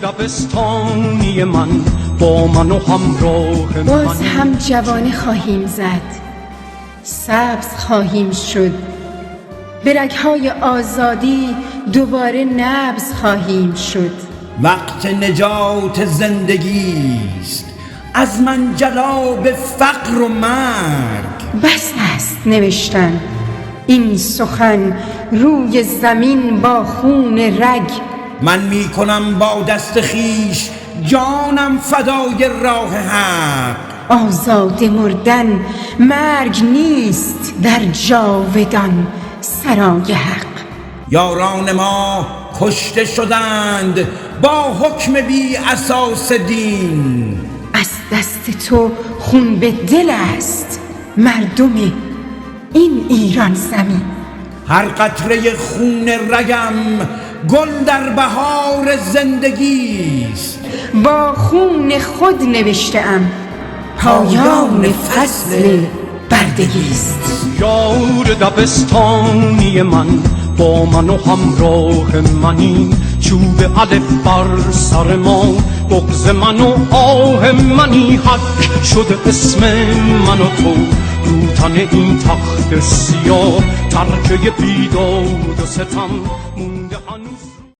دبستانی من با من و همراه باز هم جوانه خواهیم زد، سبز خواهیم شد، به رگ‌های آزادی دوباره نبض خواهیم شد. وقت نجات زندگیست، از منجلاب فقر و مرگ. بس است نوشتن این سخن روی زمین با خون رگ. من می کنم با دست خیش جانم فدای راه حق. آزاده مردن مرگ نیست در جاودان سرای حق. یاران ما کشته شدند با حکم بی اساس دین. از دست تو خون به دل است مردم این ایران زمین. هر قطره خون رگم گل در بهار زندگیست. با خون خود نوشته‌ام پایان فصل بردگیست. یار دبستانی من با من و همراه منی، چوب الف بر سر ما بغض من و آه منی. حک شده اسم من و تو رو تن این تخت سیاه، ترکه بیداد و ستم